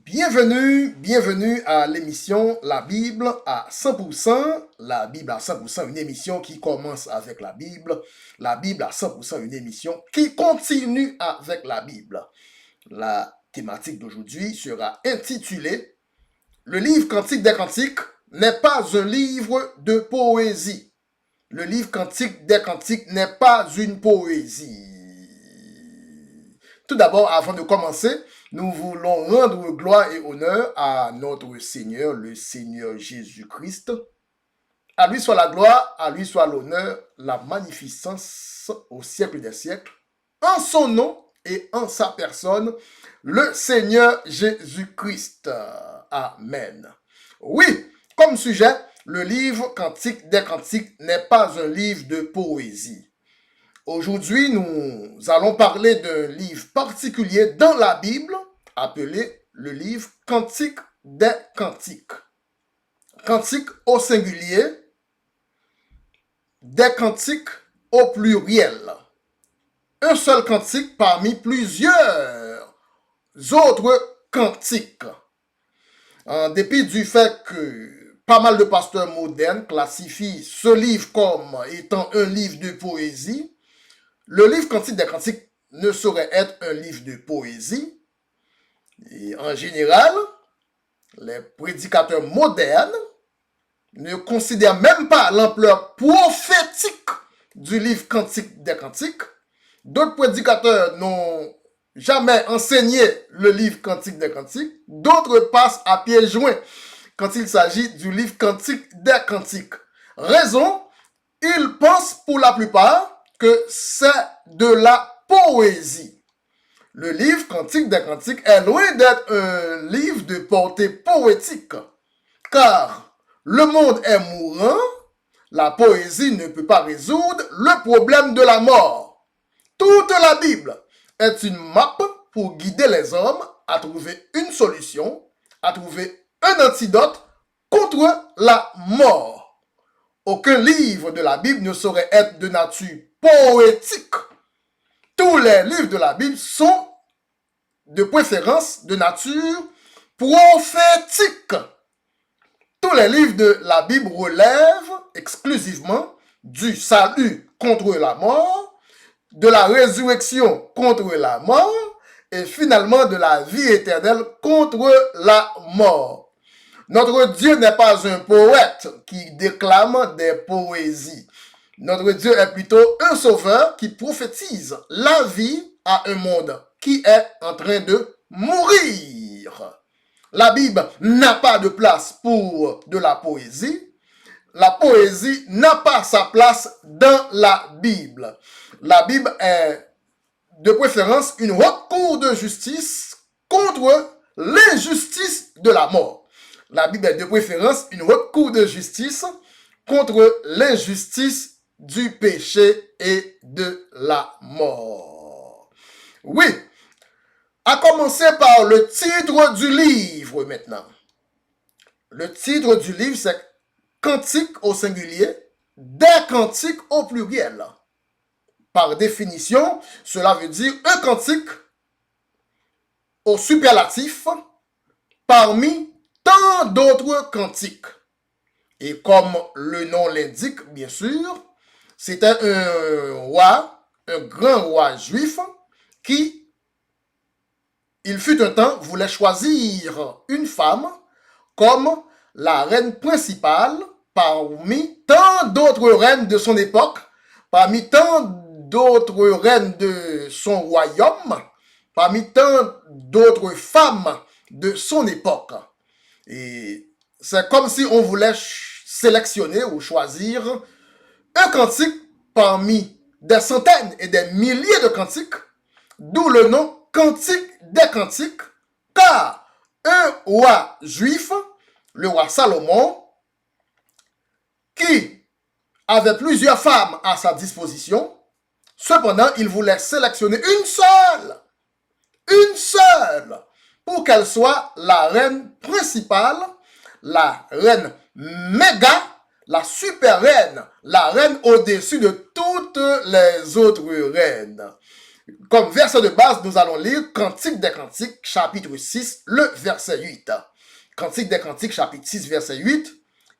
Bienvenue à l'émission La Bible à 100%. La Bible à 100%, une émission qui commence avec la Bible. La Bible à 100%, une émission qui continue avec la Bible. La thématique d'aujourd'hui sera intitulée Le livre Cantique des Cantiques n'est pas un livre de poésie. Le livre Cantique des Cantiques n'est pas une poésie. Tout d'abord, avant de commencer, nous voulons rendre gloire et honneur à notre Seigneur, le Seigneur Jésus-Christ. À lui soit la gloire, à lui soit l'honneur, la magnificence au siècle des siècles. En son nom et en sa personne, le Seigneur Jésus-Christ. Amen. Oui, comme sujet, le livre Cantique des Cantiques n'est pas un livre de poésie. Aujourd'hui, nous allons parler d'un livre particulier dans la Bible, appelé le livre Cantique des Cantiques. Cantique au singulier, des cantiques au pluriel. Un seul cantique parmi plusieurs autres cantiques. En dépit du fait que pas mal de pasteurs modernes classifient ce livre comme étant un livre de poésie, le livre Cantique des Cantiques ne saurait être un livre de poésie. Et en général, les prédicateurs modernes ne considèrent même pas l'ampleur prophétique du livre Cantique des Cantiques. D'autres prédicateurs n'ont jamais enseigné le livre Cantique des Cantiques. D'autres passent à pieds joints quand il s'agit du livre Cantique des Cantiques. Raison, ils pensent pour la plupart que c'est de la poésie. Le livre Cantique des Cantiques est loin d'être un livre de portée poétique, car le monde est mourant, la poésie ne peut pas résoudre le problème de la mort. Toute la Bible est une map pour guider les hommes à trouver une solution, à trouver un antidote contre la mort. Aucun livre de la Bible ne saurait être de nature poétique. Tous les livres de la Bible sont de préférence de nature prophétique. Tous les livres de la Bible relèvent exclusivement du salut contre la mort, de la résurrection contre la mort et finalement de la vie éternelle contre la mort. Notre Dieu n'est pas un poète qui déclame des poésies. Notre Dieu est plutôt un sauveur qui prophétise la vie à un monde qui est en train de mourir. La Bible n'a pas de place pour de la poésie. La poésie n'a pas sa place dans la Bible. La Bible est de préférence une haute cour de justice contre l'injustice de la mort. La Bible est de préférence une haute cour de justice contre l'injustice du péché et de la mort. Oui, à commencer par le titre du livre maintenant. Le titre du livre, c'est Cantique au singulier, des cantiques au pluriel. Par définition, cela veut dire un cantique au superlatif parmi tant d'autres cantiques. Et comme le nom l'indique, bien sûr, c'était un roi, un grand roi juif, qui, il fut un temps, voulait choisir une femme comme la reine principale parmi tant d'autres reines de son époque, parmi tant d'autres reines de son royaume, parmi tant d'autres femmes de son époque. Et c'est comme si on voulait sélectionner ou choisir un cantique parmi des centaines et des milliers de cantiques, d'où le nom Cantique des Cantiques, car un roi juif, le roi Salomon, qui avait plusieurs femmes à sa disposition, cependant il voulait sélectionner une seule, pour qu'elle soit la reine principale, la reine méga, la super reine, la reine au-dessus de toutes les autres reines. Comme verset de base, nous allons lire Cantique des Cantiques, chapitre 6, le verset 8. Cantique des Cantiques, chapitre 6, verset 8.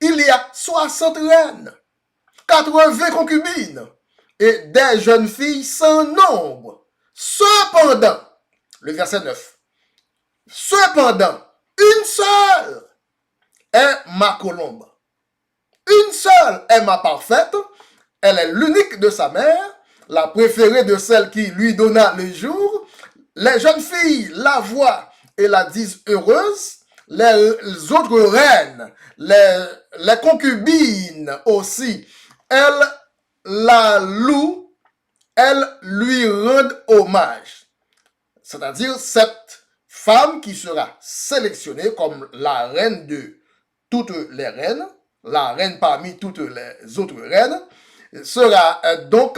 Il y a 60 reines, 80 concubines et des jeunes filles sans nombre. Cependant, le verset 9. Cependant, une seule est ma colombe. Une seule est ma parfaite. Elle est l'unique de sa mère, la préférée de celle qui lui donna le jour. Les jeunes filles la voient et la disent heureuse. Les autres reines, les concubines aussi, elles la louent, elles lui rendent hommage. C'est-à-dire cette femme qui sera sélectionnée comme la reine de toutes les reines, la reine parmi toutes les autres reines, sera donc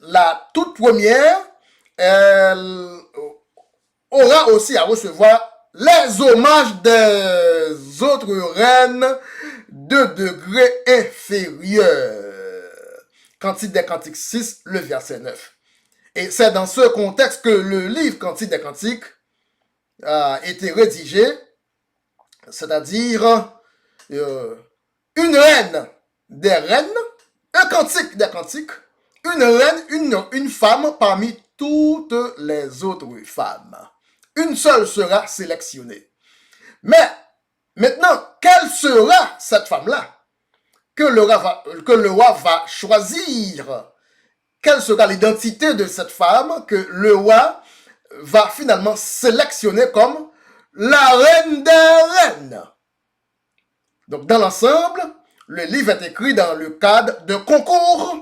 la toute première. Elle aura aussi à recevoir les hommages des autres reines de degré inférieur. Cantique des Cantiques 6, le verset 9. Et c'est dans ce contexte que le livre Cantique des Cantiques a été rédigé, c'est-à-dire une reine des reines, un cantique des cantiques, une reine, une femme parmi toutes les autres femmes. Une seule sera sélectionnée. Mais maintenant, quelle sera cette femme-là que le roi va choisir? Quelle sera l'identité de cette femme que le roi va finalement sélectionner comme la reine des reines? Donc, dans l'ensemble, le livre est écrit dans le cadre d'un concours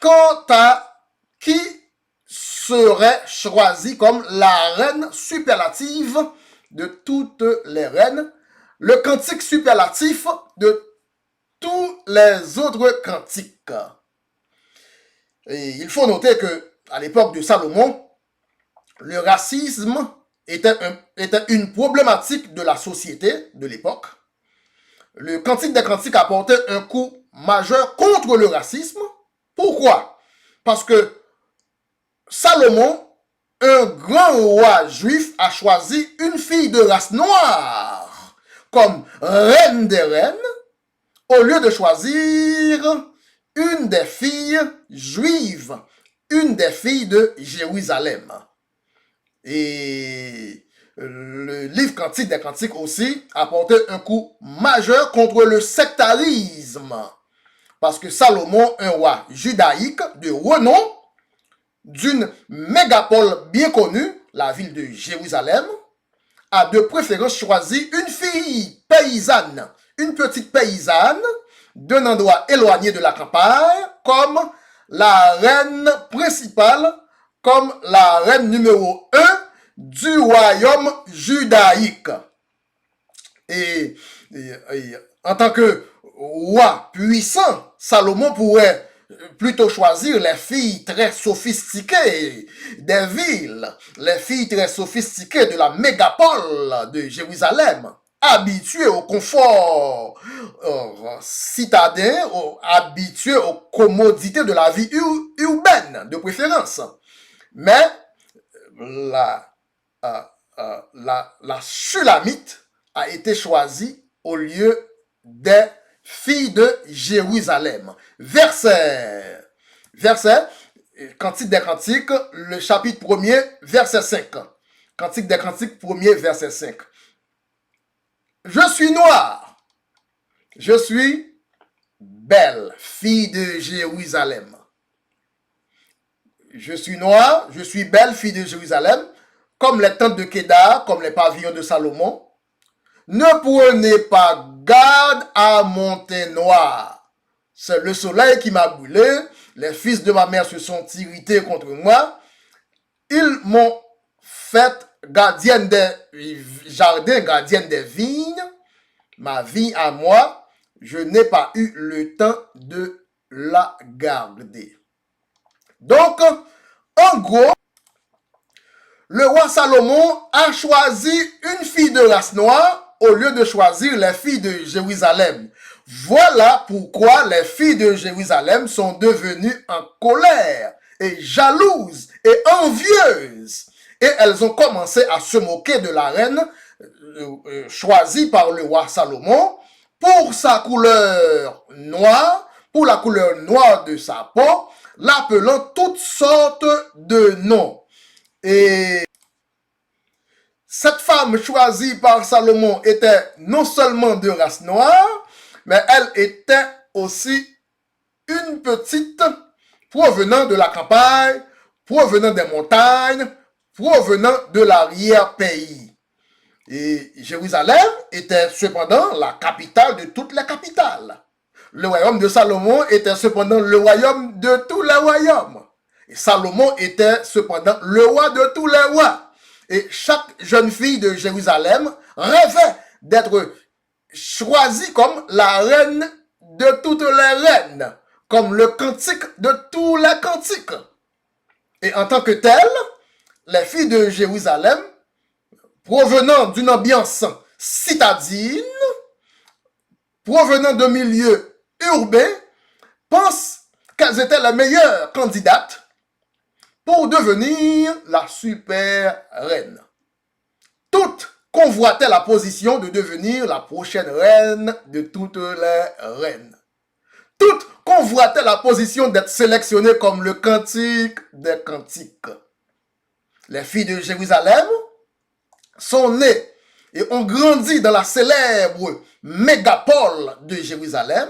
quant à qui serait choisi comme la reine superlative de toutes les reines, le cantique superlatif de tous les autres cantiques. Et il faut noter que à l'époque de Salomon, le racisme était une problématique de la société de l'époque. Le Cantique des Cantiques apportait un coup majeur contre le racisme. Pourquoi? Parce que Salomon, un grand roi juif, a choisi une fille de race noire comme reine des reines, au lieu de choisir une des filles juives, une des filles de Jérusalem. Et le livre Cantique des Cantiques aussi apportait un coup majeur contre le sectarisme. Parce que Salomon, un roi judaïque de renom, d'une mégapole bien connue, la ville de Jérusalem, a de préférence choisi une fille paysanne, une petite paysanne d'un endroit éloigné de la campagne, comme la reine principale, comme la reine numéro 1 du royaume judaïque. Et en tant que roi puissant, Salomon pourrait plutôt choisir les filles très sophistiquées des villes, les filles très sophistiquées de la mégapole de Jérusalem, habituées au confort citadin, habituées aux commodités de la vie urbaine, de préférence. Mais la Shulamite a été choisie au lieu des filles de Jérusalem. Verset, Cantique des Cantiques, le chapitre 1er, verset 5. Cantique des Cantiques, 1er, verset 5. Je suis noire, je suis belle, fille de Jérusalem. Je suis noire, je suis belle, fille de Jérusalem, comme les tentes de Kédar, comme les pavillons de Salomon. Ne prenez pas garde à mon teint noir. C'est le soleil qui m'a brûlé. Les fils de ma mère se sont irrités contre moi. Ils m'ont fait gardienne des jardins, gardienne des vignes. Ma vie à moi, je n'ai pas eu le temps de la garder. Donc, en gros, le roi Salomon a choisi une fille de race noire au lieu de choisir les filles de Jérusalem. Voilà pourquoi les filles de Jérusalem sont devenues en colère et jalouses et envieuses. Et elles ont commencé à se moquer de la reine choisie par le roi Salomon pour sa couleur noire, pour la couleur noire de sa peau, l'appelant toutes sortes de noms. Et cette femme choisie par Salomon était non seulement de race noire, mais elle était aussi une petite provenant de la campagne, provenant des montagnes, provenant de l'arrière-pays. Et Jérusalem était cependant la capitale de toutes les capitales. Le royaume de Salomon était cependant le royaume de tous les royaumes. Et Salomon était cependant le roi de tous les rois. Et chaque jeune fille de Jérusalem rêvait d'être choisie comme la reine de toutes les reines, comme le cantique de tous les cantiques. Et en tant que telle, les filles de Jérusalem, provenant d'une ambiance citadine, provenant de milieux urbains, pensent qu'elles étaient les meilleures candidates pour devenir la super reine. Toutes convoitaient la position de devenir la prochaine reine de toutes les reines. Toutes convoitaient la position d'être sélectionnées comme le cantique des cantiques. Les filles de Jérusalem sont nées et ont grandi dans la célèbre mégapole de Jérusalem.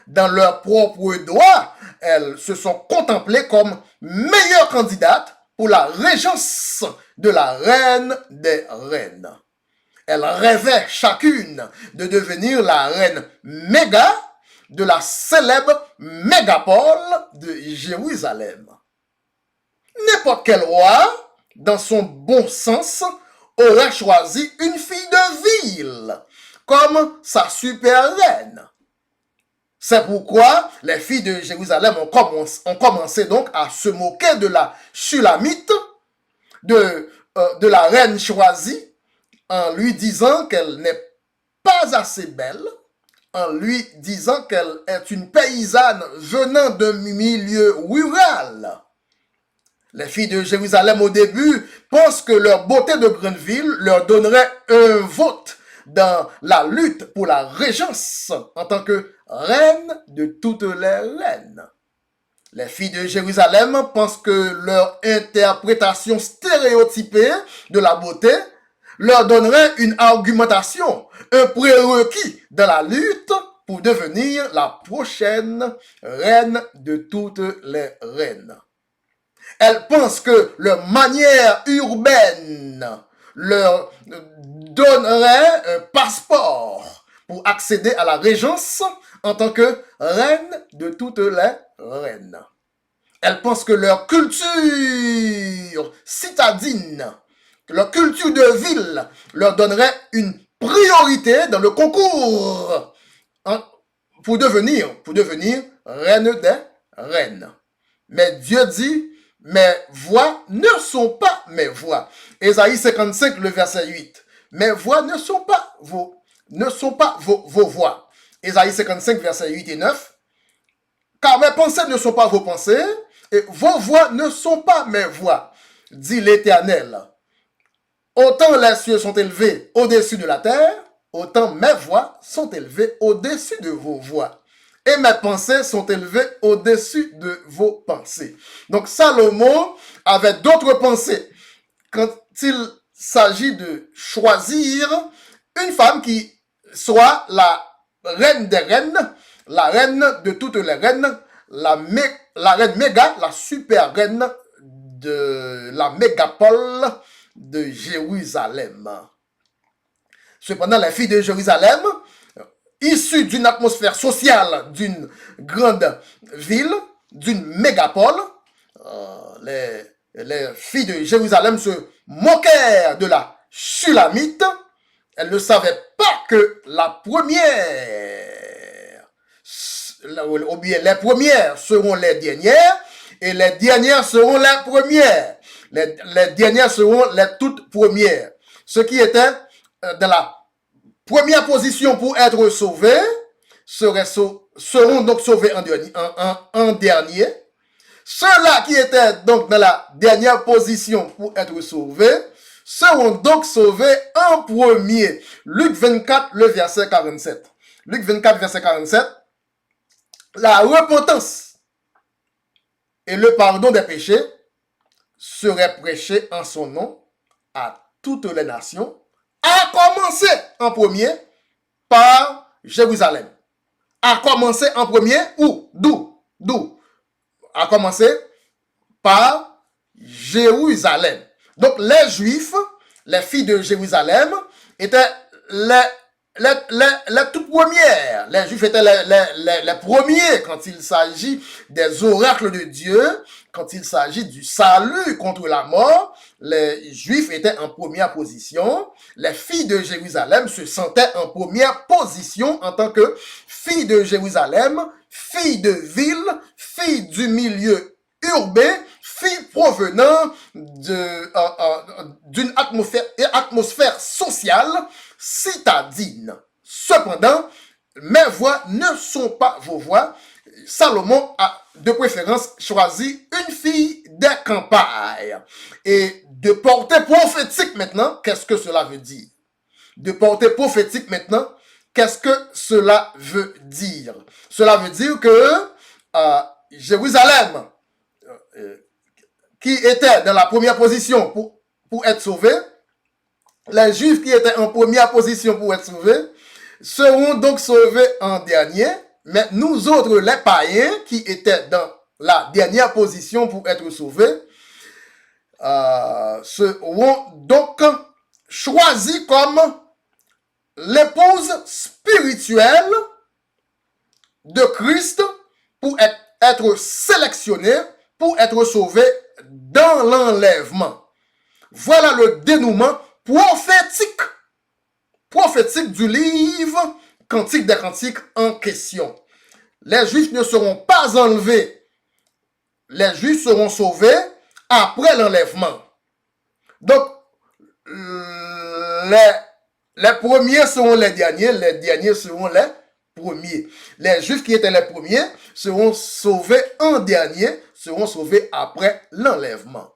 Dans leur propre droit, elles se sont contemplées comme meilleures candidates pour la régence de la reine des reines. Elles rêvaient chacune de devenir la reine méga de la célèbre mégapole de Jérusalem. N'importe quel roi, dans son bon sens, aurait choisi une fille de ville comme sa super reine. C'est pourquoi les filles de Jérusalem ont commencé donc à se moquer de la Shulamite, de la reine choisie, en lui disant qu'elle n'est pas assez belle, en lui disant qu'elle est une paysanne venant d'un milieu rural. Les filles de Jérusalem au début pensent que leur beauté de grande ville leur donnerait un vote dans la lutte pour la régence en tant que reine de toutes les reines. Les filles de Jérusalem pensent que leur interprétation stéréotypée de la beauté leur donnerait une argumentation, un prérequis dans la lutte pour devenir la prochaine reine de toutes les reines. Elles pensent que leur manière urbaine leur donnerait un passeport pour accéder à la régence en tant que reine de toutes les reines. Elles pensent que leur culture citadine, leur culture de ville leur donnerait une priorité dans le concours pour devenir reine des reines. Mais Dieu dit, mes voix ne sont pas mes voix. Ésaïe 55, le verset 8. Mes voix ne sont pas vos voix. Ésaïe 55, verset 8 et 9. Car mes pensées ne sont pas vos pensées, et vos voix ne sont pas mes voix, dit l'Éternel. Autant les cieux sont élevés au-dessus de la terre, autant mes voix sont élevées au-dessus de vos voix. Et mes pensées sont élevées au-dessus de vos pensées. Donc Salomon avait d'autres pensées quand il s'agit de choisir une femme qui soit la reine des reines, la reine de toutes les reines, la reine méga, la super reine de la mégapole de Jérusalem. Cependant, les filles de Jérusalem, issues d'une atmosphère sociale d'une grande ville, d'une mégapole, les filles de Jérusalem se moquèrent de la Shulamite. Elles ne savaient pas que la première, ou bien les premières seront les dernières, et les dernières seront les premières. Les dernières seront les toutes premières. Ceux qui étaient dans la première position pour être sauvés seront donc sauvés en dernier. Ceux-là qui étaient donc dans la dernière position pour être sauvés seront donc sauvés en premier. Luc 24, le verset 47. Luc 24, verset 47. La repentance et le pardon des péchés seraient prêchés en son nom à toutes les nations, à commencer en premier par Jérusalem. À commencer en premier où? D'où? À commencer par Jérusalem. Donc les Juifs, les filles de Jérusalem, étaient les toutes premières. Les Juifs étaient les premiers quand il s'agit des oracles de Dieu, quand il s'agit du salut contre la mort. Les Juifs étaient en première position. Les filles de Jérusalem se sentaient en première position en tant que filles de Jérusalem, filles de ville, filles du milieu urbain, filles provenant d'une atmosphère sociale citadine. Cependant, mes voix ne sont pas vos voix. Salomon a de préférence choisi une fille des campagnes. Et de portée prophétique maintenant, qu'est-ce que cela veut dire? De portée prophétique maintenant, qu'est-ce que cela veut dire? Cela veut dire que Jérusalem, qui était dans la première position pour être sauvé, les Juifs qui étaient en première position pour être sauvés, seront donc sauvés en dernier, mais nous autres, les païens, qui étaient dans la dernière position pour être sauvés, seront donc choisis comme l'épouse spirituelle de Christ pour être sélectionnés, pour être sauvés dans l'enlèvement. Voilà le dénouement prophétique du livre Cantique des Cantiques en question. Les Juifs ne seront pas enlevés. Les Juifs seront sauvés après l'enlèvement. Donc, les premiers seront les derniers seront les premiers. Les Juifs qui étaient les premiers seront sauvés en dernier, seront sauvés après l'enlèvement.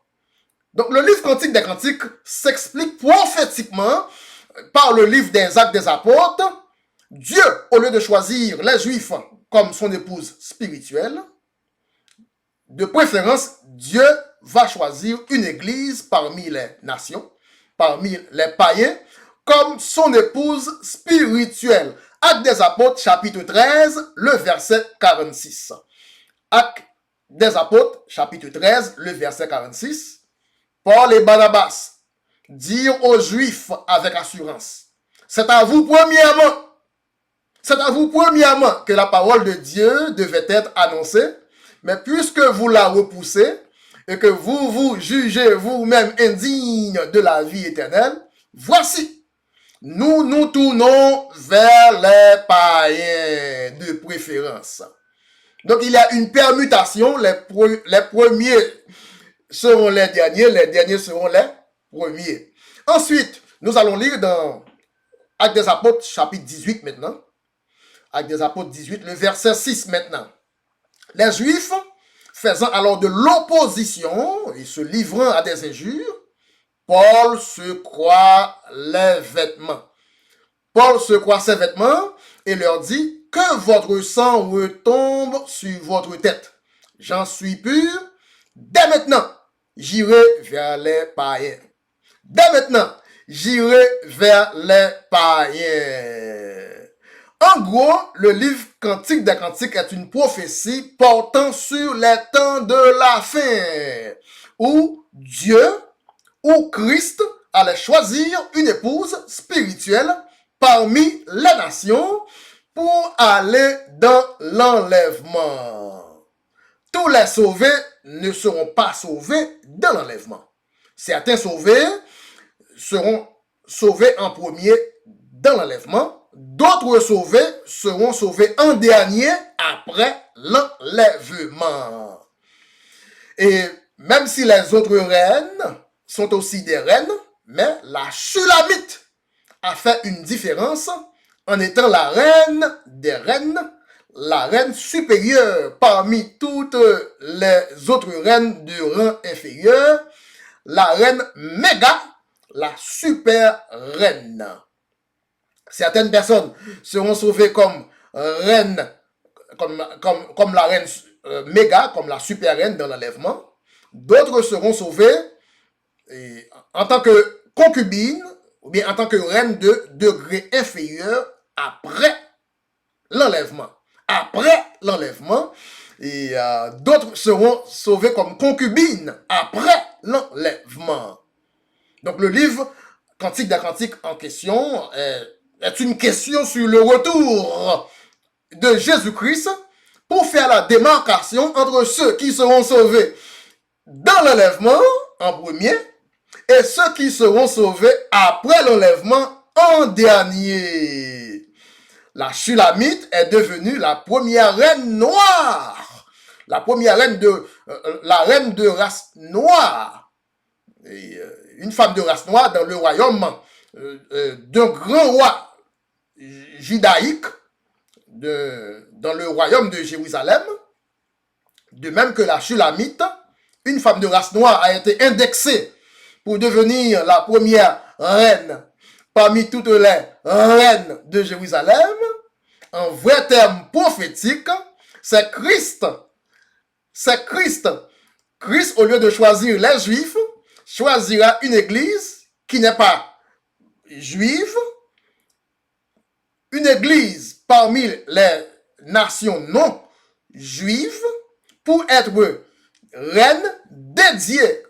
Donc, le livre Cantique des Cantiques s'explique prophétiquement par le livre des Actes des Apôtres. Dieu, au lieu de choisir les Juifs comme son épouse spirituelle, de préférence, Dieu va choisir une église parmi les nations, parmi les païens, comme son épouse spirituelle. Actes des Apôtres, chapitre 13, le verset 46. Actes des Apôtres, chapitre 13, le verset 46. Paul et Barnabas dirent aux Juifs avec assurance, c'est à vous premièrement que la parole de Dieu devait être annoncée, mais puisque vous la repoussez et que vous vous jugez vous-même indigne de la vie éternelle, voici, nous nous tournons vers les païens de préférence. Donc il y a une permutation, les premiers seront les derniers seront les premiers. Ensuite, nous allons lire dans Actes des Apôtres, chapitre 18 maintenant. Actes des Apôtres 18, le verset 6 maintenant. Les Juifs, faisant alors de l'opposition et se livrant à des injures, Paul secoua les vêtements. Paul secoua ses vêtements et leur dit, que votre sang retombe sur votre tête. J'en suis pur. Dès maintenant, j'irai vers les païens. Dès maintenant, j'irai vers les païens. En gros, le livre Cantique des Cantiques est une prophétie portant sur les temps de la fin, où Dieu ou Christ allait choisir une épouse spirituelle parmi les nations pour aller dans l'enlèvement. Tous les sauvés ne seront pas sauvés dans l'enlèvement. Certains sauvés seront sauvés en premier dans l'enlèvement. D'autres sauvés seront sauvés en dernier après l'enlèvement. Et même si les autres reines sont aussi des reines, mais la Shulamite a fait une différence en étant la reine des reines, la reine supérieure parmi toutes les autres reines de rang inférieur, la reine méga, la super reine. Certaines personnes seront sauvées comme reine, comme la reine méga, comme la super reine dans l'enlèvement. D'autres seront sauvées en tant que concubine ou bien en tant que reine de degré inférieur après l'enlèvement. Après l'enlèvement, et d'autres seront sauvés comme concubines après l'enlèvement. Donc le livre Cantique des Cantiques en question est une question sur le retour de Jésus-Christ pour faire la démarcation entre ceux qui seront sauvés dans l'enlèvement en premier et ceux qui seront sauvés après l'enlèvement en dernier. La Shulamite est devenue la première reine noire, la première reine la reine de race noire. Et, une femme de race noire dans le royaume d'un grand roi judaïque, dans le royaume de Jérusalem, de même que la Shulamite, une femme de race noire a été indexée pour devenir la première reine parmi toutes les reines de Jérusalem. En vrai terme prophétique, c'est Christ. C'est Christ. Christ, au lieu de choisir les Juifs, choisira une église qui n'est pas juive, une église parmi les nations non juives, pour être reine dédiée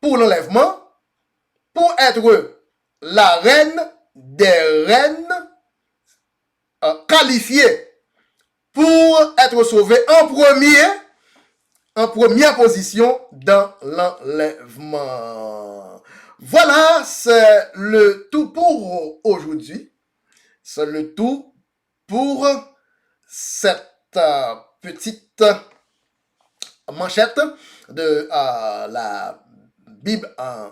pour l'enlèvement, pour être la reine des reines qualifiée pour être sauvée en première position dans l'enlèvement. Voilà, c'est le tout pour aujourd'hui. C'est le tout pour cette petite manchette de la Bible à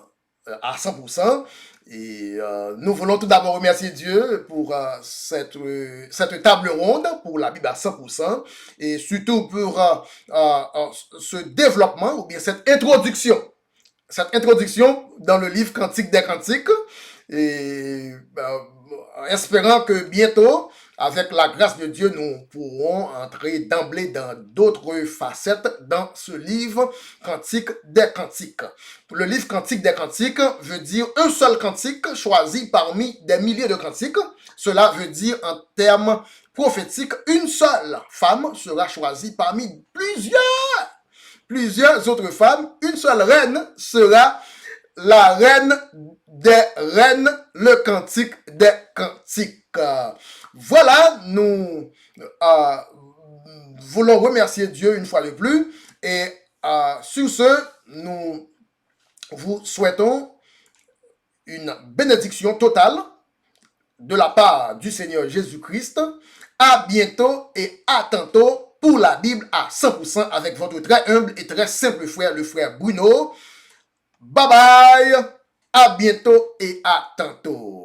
100%. Et nous voulons tout d'abord remercier Dieu pour cette table ronde, pour la Bible à 100%, et surtout pour ce développement, ou bien cette introduction dans le livre Cantique des Cantiques, et espérant que bientôt, avec la grâce de Dieu, nous pourrons entrer d'emblée dans d'autres facettes dans ce livre Cantique des Cantiques. Le livre Cantique des Cantiques veut dire un seul cantique choisi parmi des milliers de cantiques. Cela veut dire en termes prophétiques, une seule femme sera choisie parmi plusieurs autres femmes. Une seule reine sera la reine des reines, le cantique des cantiques. Voilà, nous voulons remercier Dieu une fois de plus. Et sur ce, nous vous souhaitons une bénédiction totale de la part du Seigneur Jésus-Christ. À bientôt et à tantôt pour la Bible à 100% avec votre très humble et très simple frère, le frère Bruno. Bye bye, à bientôt et à tantôt.